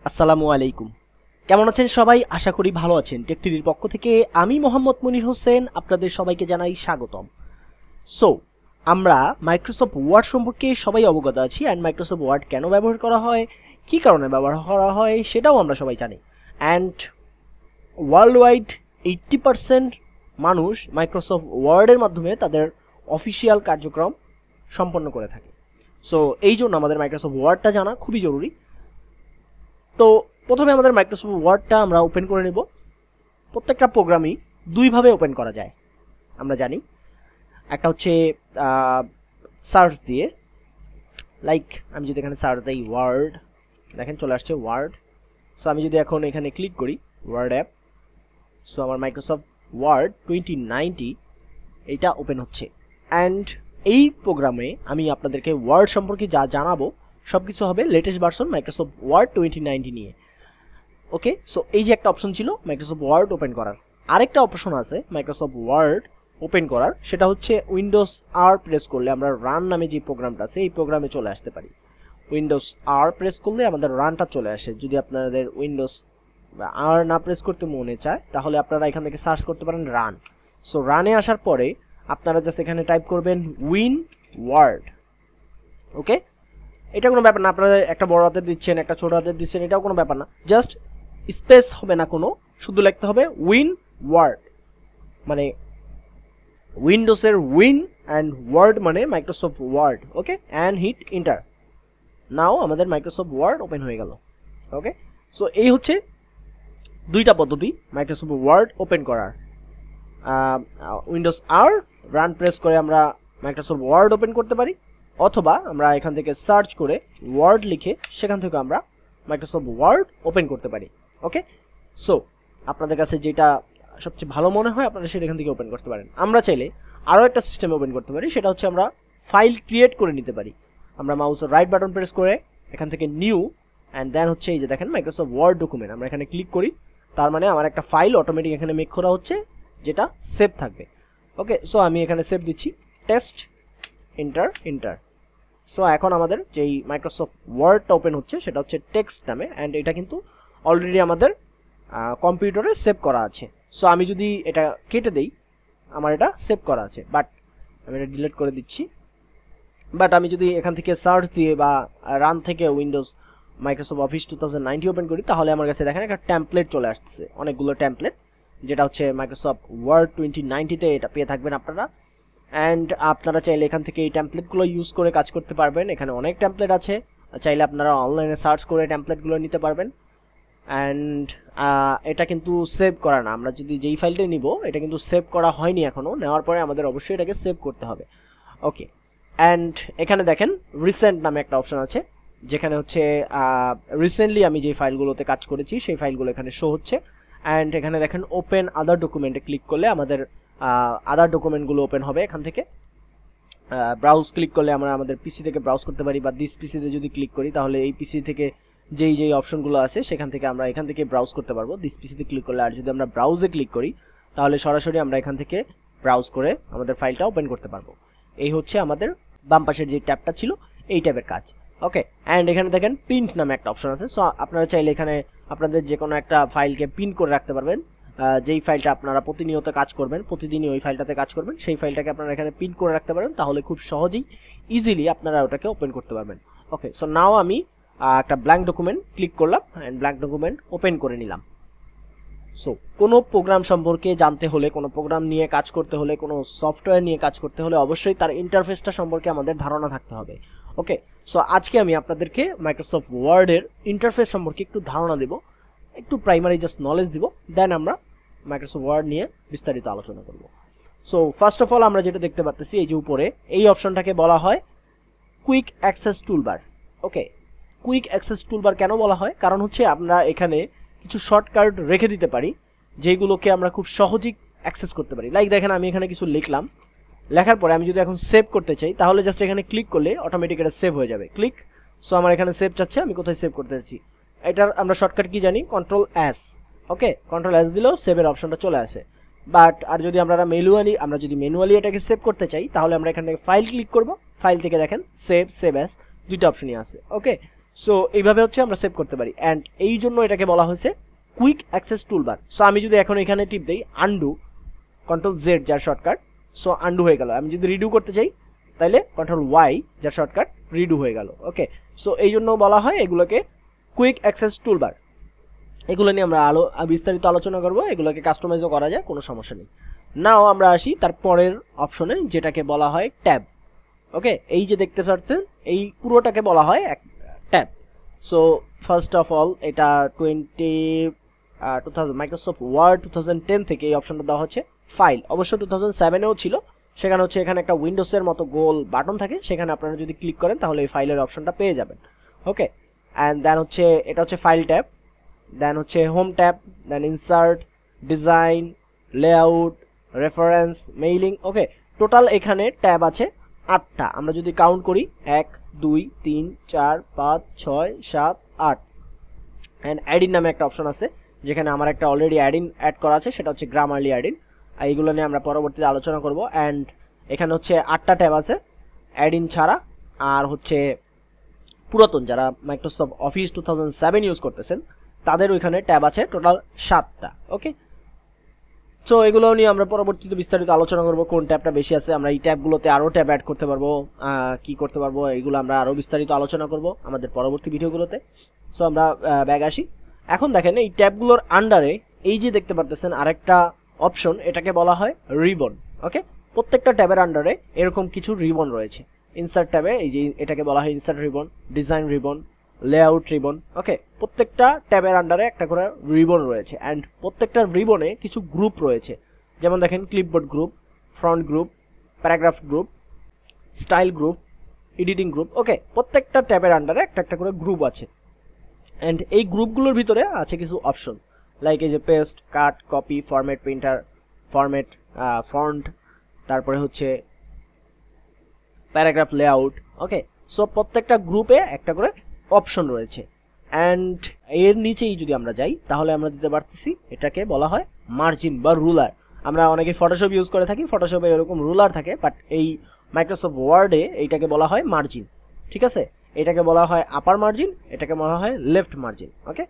আসসালামু আলাইকুম। কেমন আছেন সবাই? আশা করি ভালো আছেন। টেকটিভির পক্ষ থেকে আমি মোহাম্মদ মনির হোসেন আপনাদের সবাইকে জানাই স্বাগতম। সো আমরা মাইক্রোসফট ওয়ার্ড সম্পর্কে সবাই অবগত আছি, অ্যান্ড মাইক্রোসফট ওয়ার্ড কেন ব্যবহার করা হয়, কী কারণে ব্যবহার করা হয় সেটাও আমরা সবাই জানি। অ্যান্ড ওয়ার্ল্ড ওয়াইড 80% মানুষ মাইক্রোসফট ওয়ার্ডের মাধ্যমে তাদের অফিসিয়াল কার্যক্রম সম্পন্ন করে থাকে। সো এই জন্য আমাদের মাইক্রোসফট ওয়ার্ডটা জানা খুবই জরুরি। তো প্রথমে আমাদের মাইক্রোসফট ওয়ার্ডটা আমরা ওপেন করে নেব। প্রত্যেকটা প্রোগ্রামই দুইভাবে ওপেন করা যায় আমরা জানি। একটা হচ্ছে সার্চ দিয়ে, লাইক আমি যদি এখানে সার্চ দিই ওয়ার্ড, দেখেন চলে আসছে ওয়ার্ড। সো আমি যদি এখন এখানে ক্লিক করি ওয়ার্ড অ্যাপ, সো আমার মাইক্রোসফট ওয়ার্ড 2090 এইটা ওপেন হচ্ছে। অ্যান্ড এই প্রোগ্রামে আমি আপনাদেরকে ওয়ার্ড সম্পর্কে যা জানাবো সব কিছু হবে লেটেস্ট ভার্সন মাইক্রোসফট ওয়ার্ড 2090 নিয়ে। ওকে, সো এই যে একটা অপশন ছিল মাইক্রোসফট ওয়ার্ড ওপেন করার, আরেকটা অপশন আছে মাইক্রোসফট ওয়ার্ড ওপেন করার, সেটা হচ্ছে উইন্ডোজ আর প্রেস করলে আমরা রান নামে যে প্রোগ্রামটা আছে এই প্রোগ্রামে চলে আসতে পারি। উইন্ডোজ আর প্রেস করলে আমাদের রানটা চলে আসে। যদি আপনাদের উইন্ডোজ আর না প্রেস করতে মনে চায় তাহলে আপনারা এখান থেকে সার্চ করতে পারেন রান। সো রানে আসার পরে আপনারা জাস্ট এখানে টাইপ করবেন উইন ওয়ার্ড। ওকে, এটা কোনো ব্যাপার না, আপনারা একটা বড় হাতের দিচ্ছেন একটা ছোট হাতের দিচ্ছেন এটাও কোনো ব্যাপার না, জাস্ট স্পেস হবে না কোনো, শুধু লিখতে হবে উইন ওয়ার্ড, মানে উইন্ডোজের উইন অ্যান্ড ওয়ার্ড মানে Microsoft Word. Okay, and hit enter. Now আমাদের মাইক্রোসফট ওয়ার্ড ওপেন হয়ে গেল। ওকে, সো এই হচ্ছে দুইটা পদ্ধতি মাইক্রোসফট ওয়ার্ড ওপেন করার। উইন্ডোজ আর রান প্রেস করে আমরা মাইক্রোসফট ওয়ার্ড ওপেন করতে পারি, অথবা আমরা এখান থেকে সার্চ করে ওয়ার্ড লিখে সেখান থেকে আমরা মাইক্রোসফট ওয়ার্ড ওপেন করতে পারি। ওকে, সো আপনাদের কাছে যেটা সবচেয়ে ভালো মনে হয় আপনারা সেটা এখান থেকে ওপেন করতে পারেন। আমরা চাইলে আরও একটা সিস্টেমে ওপেন করতে পারি, সেটা হচ্ছে আমরা ফাইল ক্রিয়েট করে নিতে পারি। আমরা মাউসের রাইট বাটন প্রেস করে এখান থেকে নিউ অ্যান্ড দেন হচ্ছে এই যে দেখেন মাইক্রোসফট ওয়ার্ড ডকুমেন্ট, আমরা এখানে ক্লিক করি, তার মানে আমার একটা ফাইল অটোমেটিক এখানে মেক করা হচ্ছে যেটা সেভ থাকবে। ওকে, সো আমি এখানে সেভ দিচ্ছি টেস্ট, এন্টার এন্টার। সো এখন আমাদের যেই মাইক্রোসফট ওয়ার্ডটা ওপেন হচ্ছে সেটা হচ্ছে টেক্সট নামে, অ্যান্ড এটা কিন্তু অলরেডি আমাদের কম্পিউটারে সেভ করা আছে। সো আমি যদি এটা কেটে দেই আমার এটা সেভ করা আছে, বাট আমি এটা ডিলিট করে দিচ্ছি। বাট আমি যদি এখান থেকে সার্চ দিয়ে বা রান থেকে উইন্ডোজ মাইক্রোসফট অফিস 2090 ওপেন করি তাহলে আমার কাছে দেখেন একটা টেমপ্লেট চলে আসছে, অনেকগুলো টেমপ্লেট, যেটা হচ্ছে মাইক্রোসফট ওয়ার্ড 2090-তে এটা পেয়ে থাকবেন আপনারা। অ্যান্ড আপনারা চাইলে এখান থেকে এই টেমপ্লেটগুলো ইউজ করে কাজ করতে পারবেন। এখানে অনেক টেমপ্লেট আছে, চাইলে আপনারা অনলাইনে সার্চ করে টেমপ্লেটগুলো নিতে পারবেন। অ্যান্ড এটা কিন্তু সেভ করা না, আমরা যদি যেই ফাইলটাই নিব এটা কিন্তু সেভ করা হয়নি এখনও, নেওয়ার পরে আমাদের অবশ্যই এটাকে সেভ করতে হবে। ওকে, অ্যান্ড এখানে দেখেন রিসেন্ট নামে একটা অপশন আছে, যেখানে হচ্ছে রিসেন্টলি আমি যে ফাইলগুলোতে কাজ করেছি সেই ফাইলগুলো এখানে শো হচ্ছে। অ্যান্ড এখানে দেখেন ওপেন আদার ডকুমেন্টে ক্লিক করলে আমাদের আদার ডকুমেন্টগুলো ওপেন হবে এখান থেকে। ব্রাউজ ক্লিক করলে আমরা আমাদের পিসি থেকে ব্রাউজ করতে পারি, বা দিস পিসিতে যদি ক্লিক করি তাহলে এই পিসি থেকে যেই অপশনগুলো আছে সেখান থেকে আমরা এখান থেকে ব্রাউজ করতে পারবো দিস পিসিতে ক্লিক করলে। আর যদি আমরা ব্রাউজে ক্লিক করি তাহলে সরাসরি আমরা এখান থেকে ব্রাউজ করে আমাদের ফাইলটা ওপেন করতে পারবো। এই হচ্ছে আমাদের বাম পাশের যে ট্যাবটা ছিল এই ট্যাবের কাজ। ওকে, অ্যান্ড এখানে দেখেন প্রিন্ট নামে একটা অপশন আছে। সো আপনারা চাইলে এখানে আপনাদের যে কোনো একটা ফাইলকে প্রিন্ট করে রাখতে পারবেন, যেই ফাইলটা আপনারা প্রতিনিয়ত কাজ করবেন, প্রতিদিনই ওই ফাইলটাতে কাজ করবেন, সেই ফাইলটাকে আপনারা এখানে প্রিন্ট করে রাখতে পারেন, তাহলে খুব সহজেই ইজিলি আপনারা ওটাকে ওপেন করতে পারবেন। ওকে, সো নাও আমি একটা ব্ল্যাঙ্ক ডকুমেন্ট ক্লিক করলাম অ্যান্ড ব্ল্যাঙ্ক ডকুমেন্ট ওপেন করে নিলাম। সো কোনো প্রোগ্রাম সম্পর্কে জানতে হলে, কোনো প্রোগ্রাম নিয়ে কাজ করতে হলে, কোনো সফটওয়্যার নিয়ে কাজ করতে হলে অবশ্যই তার ইন্টারফেসটা সম্পর্কে আমাদের ধারণা থাকতে হবে। ওকে, সো আজকে আমি আপনাদেরকে মাইক্রোসফট ওয়ার্ডের ইন্টারফেস সম্পর্কে একটু ধারণা দেব, একটু প্রাইমারি জাস্ট নলেজ দিব, দেন আমরা মাইক্রোসফট ওয়ার্ড নিয়ে বিস্তারিত আলোচনা করব। সো ফার্স্ট অফ অল আমরা যেটা দেখতে পাচ্ছি এই যে উপরে এই অপশনটাকে বলা হয় কুইক অ্যাক্সেস টুলবার। ওকে, কুইক অ্যাক্সেস টুলবার কেন বলা হয়? কারণ হচ্ছে আমরা এখানে কিছু শর্টকাট রেখে দিতে পারি যেগুলোকে আমরা খুব সহজেই অ্যাক্সেস করতে পারি। লাইক দেখেন আমি এখানে কিছু লিখলাম, লেখার পরে আমি যদি এখন সেভ করতে চাই তাহলে জাস্ট এখানে ক্লিক করলে অটোমেটিক এটা সেভ হয়ে যাবে। ক্লিক, সো আমার এখানে সেভ চাচ্ছে, আমি কোথায় সেভ করতে চাচ্ছি এটার আমরা শর্টকাট কি জানি, কন্ট্রোল এস। ওকে, কন্ট্রোল এস দিলেও সেভের অপশনটা চলে আসে। বাট আর যদি আমরা ম্যানুয়ালি এটাকে সেভ করতে চাই তাহলে আমরা এখান থেকে ফাইল ক্লিক করব, ফাইল থেকে দেখেন সেভ, সেভ অ্যাস দুইটা অপশনই আছে। ওকে, সো এইভাবে হচ্ছে আমরা সেভ করতে পারি, অ্যান্ড এই জন্য এটাকে বলা হয়েছে কুইক অ্যাক্সেস টুলবার। সো আমি যদি এখন এখানে টিপ দিই আনডু, কন্ট্রোল জেড যার শর্টকাট, সো আনডু হয়ে গেল। আমি যদি রিডু করতে চাই তাহলে কন্ট্রোল ওয়াই যার শর্টকাট, রিডু হয়ে গেল। ওকে, সো এই জন্য বলা হয় এগুলোকে কুইক অ্যাক্সেস টুলবার। এগুলো নিয়ে আমরা বিস্তারিত আলোচনা করব, এগুলোকে কাস্টমাইজও করা যায়, কোনো সমস্যা নেই। নাও আমরা আসি তার পরের অপশনে, যেটাকে বলা হয় ট্যাব। ওকে, এই যে দেখতে পাচ্ছেন এই পুরোটাকে বলা হয় এক tab. So first of all এটা 2000 মাইক্রোসফট ওয়ার্ড 2010 থেকে এই অপশনটা দেওয়া হচ্ছে। ফাইল অবশ্য 2007-এও ছিল, সেখানে হচ্ছে এখানে একটা উইন্ডোজের মতো গোল বাটন থাকে, সেখানে আপনারা যদি ক্লিক করেন তাহলে এই ফাইলের অপশনটা পেয়ে যাবেন। ওকে, অ্যান্ড দেন হচ্ছে এটা হচ্ছে ফাইল ট্যাব, দেন হচ্ছে home tab, then insert, design, layout, reference, mailing. Okay, total এখানে ট্যাব আছে 8টা। আমরা যদি কাউন্ট করি 1 2 3 4 5 6 7 8। অ্যান্ড অ্যাডিন নামে একটা অপশন আছে, যেখানে আমার একটা অলরেডি অ্যাড করা আছে, সেটা হচ্ছে গ্রামারলি অ্যাডিন। আর এইগুলো নিয়ে আমরা পরবর্তীতে আলোচনা করব। অ্যান্ড এখানে হচ্ছে 8টা ট্যাব আছে অ্যাডিন ছাড়া। আর হচ্ছে পুরাতন যারা মাইক্রোসফট অফিস 2007 ইউজ করতেছেন তাদের ওইখানে ট্যাব আছে টোটাল 7টা। ওকে, সো এগুলো নিয়ে আমরা পরবর্তীতে বিস্তারিত আলোচনা করব, কোন ট্যাবটা বেশি আছে। আমরা এই ট্যাবগুলোতে আরও ট্যাব অ্যাড করতে পারবো, কি করতে পারবো, এগুলো আমরা আরও বিস্তারিত আলোচনা করব আমাদের পরবর্তী ভিডিওগুলোতে। সো আমরা ব্যাগ আসি। এখন দেখেন এই ট্যাবগুলোর আন্ডারে এই যে দেখতে পারতেছেন আরেকটা অপশন, এটাকে বলা হয় রিবন। ওকে, প্রত্যেকটা ট্যাবের আন্ডারে এরকম কিছু রিবন রয়েছে। ইনসার্ট ট্যাবে এই যে এটাকে বলা হয় insert ribbon, design ribbon, layout ribbon. Okay, প্রত্যেকটা ট্যাবের আন্ডারে একটা করে রিবন রয়েছে, অ্যান্ড প্রত্যেকটা রিবনে কিছু গ্রুপ রয়েছে। যেমন দেখেন clipboard group, front group, paragraph group, style group, editing group. Okay, প্রত্যেকটা ট্যাবের আন্ডারে একটা একটা করে গ্রুপ আছে, অ্যান্ড এই গ্রুপগুলোর ভিতরে আছে কিছু অপশন, লাইক এই যে paste, cut, copy, format, printer, format, font, তারপরে হচ্ছে প্যারাগ্রাফ লেআউট। ওকে, সো প্রত্যেকটা গ্রুপে একটা করে অপশন রয়েছে, অ্যান্ড এর নিচেই যদি আমরা যাই তাহলে আমরা দিতে পারতেছি এটাকে বলা হয় মার্জিন বা রুলার। আমরা অনেকে ফটোশপ ইউজ করে থাকি, ফটোশপে এরকম রুলার থাকে, বাট এই মাইক্রোসফট ওয়ার্ডে এইটাকে বলা হয় মার্জিন। ঠিক আছে, এটাকে বলা হয় আপার মার্জিন, এটাকে বলা হয় লেফট মার্জিন। ওকে,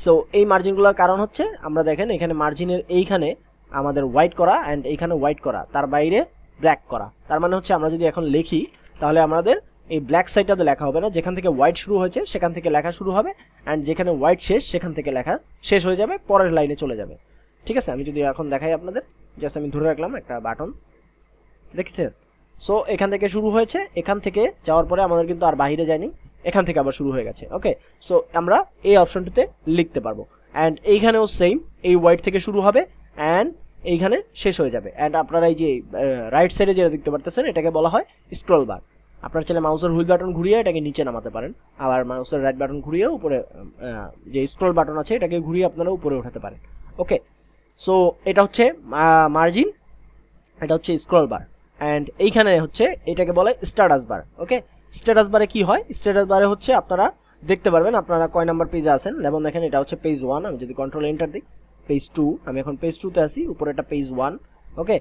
সো এই মার্জিনগুলোর কারণ হচ্ছে আমরা দেখেন এখানে মার্জিনের এইখানে আমাদের হোয়াইট করা, অ্যান্ড এইখানে হোয়াইট করা, তার বাইরে ব্ল্যাক করা। তার মানে হচ্ছে আমরা যদি এখন লিখি তাহলে আমাদের এই ব্ল্যাক সাইডটাতে লেখা হবে না, যেখান থেকে হোয়াইট শুরু হয়েছে সেখান থেকে লেখা শুরু হবে, অ্যান্ড যেখানে হোয়াইট শেষ সেখান থেকে লেখা শেষ হয়ে যাবে, পরের লাইনে চলে যাবে। ঠিক আছে, আমি যদি এখন দেখাই আপনাদের, জাস্ট আমি ধরে রাখলাম একটা বাটন, দেখছেন? সো এখান থেকে শুরু হয়েছে, এখান থেকে যাওয়ার পরে আমাদের কিন্তু আর বাইরে যায়নি, এখান থেকে আবার শুরু হয়ে গেছে। ওকে, সো আমরা এই অপশনটিতে লিখতে পারবো, অ্যান্ড এইখানেও সেম, এই হোয়াইট থেকে শুরু হবে অ্যান্ড এইখানে শেষ হয়ে যাবে। অ্যান্ড আপনারা এই যে রাইট সাইডে যেটা দেখতে পারতেছেন এটাকে বলা হয় স্ক্রল বার। আপনার চাইলে মাউসের হুইল বাটন ঘুরিয়ে এটাকে নিচে নামাতে পারেন, আবার মাউসের রাইট বাটন ঘুরিয়ে উপরে যে স্ক্রল বাটন আছে এটাকে ঘুরিয়ে আপনারা উপরে উঠাতে পারেন। ওকে, সো এটা হচ্ছে মার্জিন, এটা হচ্ছে স্ক্রল বার, অ্যান্ড এইখানে হচ্ছে এটাকে বলে স্ট্যাটাস বার। ওকে, স্ট্যাটাস বারে কি হয়? স্ট্যাটাস বারে হচ্ছে আপনারা দেখতে পারবেন আপনারা কয় নাম্বার পেজে আছেন। যেমন দেখেন এটা হচ্ছে পেজ 1, আমি যদি কন্ট্রোল এন্টার দিই পেজ 2, আমি এখন পেজ 2তে আছি, উপরে এটা পেজ 1। ওকে,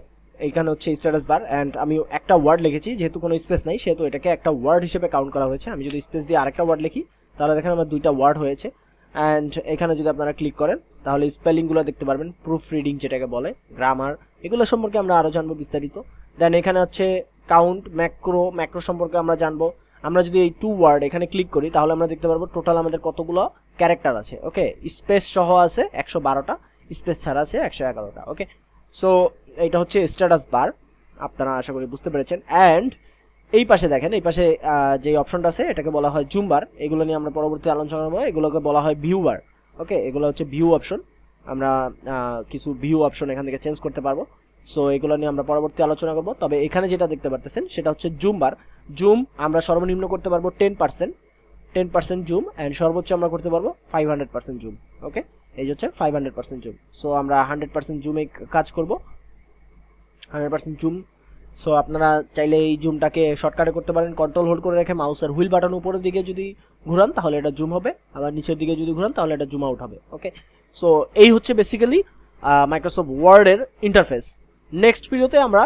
এইখানে হচ্ছে স্ট্যাটাস বার, অ্যান্ড আমি একটা ওয়ার্ড লিখেছি, যেহেতু কোনো স্পেস নাই সেহেতু এটাকে একটা ওয়ার্ড হিসেবে কাউন্ট করা হয়েছে। আমি যদি স্পেস দিয়ে আরেকটা ওয়ার্ড লিখি তাহলে দেখেন আমার 2টা ওয়ার্ড হয়েছে, অ্যান্ড এখানে যদি আপনারা ক্লিক করেন তাহলে স্পেলিংগুলো দেখতে পারবেন, প্রুফ রিডিং যেটাকে বলে, গ্রামার, এগুলো সম্পর্কে আমরা আরও জানবো বিস্তারিত। দেন এখানে হচ্ছে কাউন্ট, ম্যাক্রো সম্পর্কে আমরা জানবো। আমরা যদি এই 2 ওয়ার্ড এখানে ক্লিক করি তাহলে আমরা দেখতে পারবো টোটাল আমাদের কতগুলো ক্যারেক্টার আছে। ওকে, স্পেস সহ আছে 112টা, স্পেস ছাড়া আছে 111টা। ওকে, সো এইটা হচ্ছে স্ট্যাটাস বার, আপনারা আশা করি বুঝতে পেরেছেন। অ্যান্ড এই পাশে দেখেন, এই পাশে যে অপশনটা আছে এটাকে বলা হয় জুম বার, এগুলো নিয়ে আমরা পরবর্তী আলোচনা করবো। এগুলোকে বলা হয় ভিউ বার। ওকে, এগুলো হচ্ছে ভিউ অপশন, আমরা কিছু ভিউ অপশন এখান থেকে চেঞ্জ করতে পারবো। সো এগুলো নিয়ে আমরা পরবর্তী আলোচনা করবো। তবে এখানে যেটা দেখতে পারতেছেন সেটা হচ্ছে জুম বার। জুম আমরা সর্বনিম্ন করতে পারবো 10% জুম, অ্যান্ড সর্বোচ্চ আমরা করতে পারবো 500% জুম। ওকে, এই হচ্ছে 500% জুম। সো আমরা 100% জুমে কাজ করব, 100% জুম। সো আপনারা চাইলে এই জুমটাকে শর্টকাটে করতে পারেন, কন্ট্রোল হোল্ড করে রেখে মাউসের হুইল বাটন উপরের দিকে যদি ঘুরান তাহলে এটা জুম হবে, আবার নিচের দিকে যদি ঘুরান তাহলে এটা জুম আউট হবে। ওকে, সো এই হচ্ছে বেসিক্যালি মাইক্রোসফট ওয়ার্ডের ইন্টারফেস। নেক্সট ভিডিওতে আমরা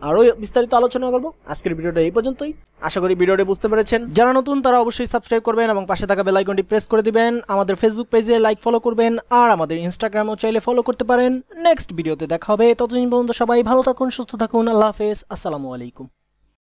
আরও বিস্তারিত আলোচনা করব। আজকের ভিডিওটা এই পর্যন্তই। আশা করি ভিডিওটি বুঝতে পেরেছেন। যারা নতুন তারা অবশ্যই সাবস্ক্রাইব করবেন এবং পাশে থাকা বেল আইকনটি প্রেস করে দিবেন। আমাদের ফেসবুক পেজে লাইক ফলো করবেন আর আমাদের ইনস্টাগ্রামও চাইলে ফলো করতে পারেন। নেক্সট ভিডিওতে দেখা হবে। ততদিন পর্যন্ত সবাই ভালো থাকুন, সুস্থ থাকুন। আল্লাহ হাফেজ। আসসালামু আলাইকুম।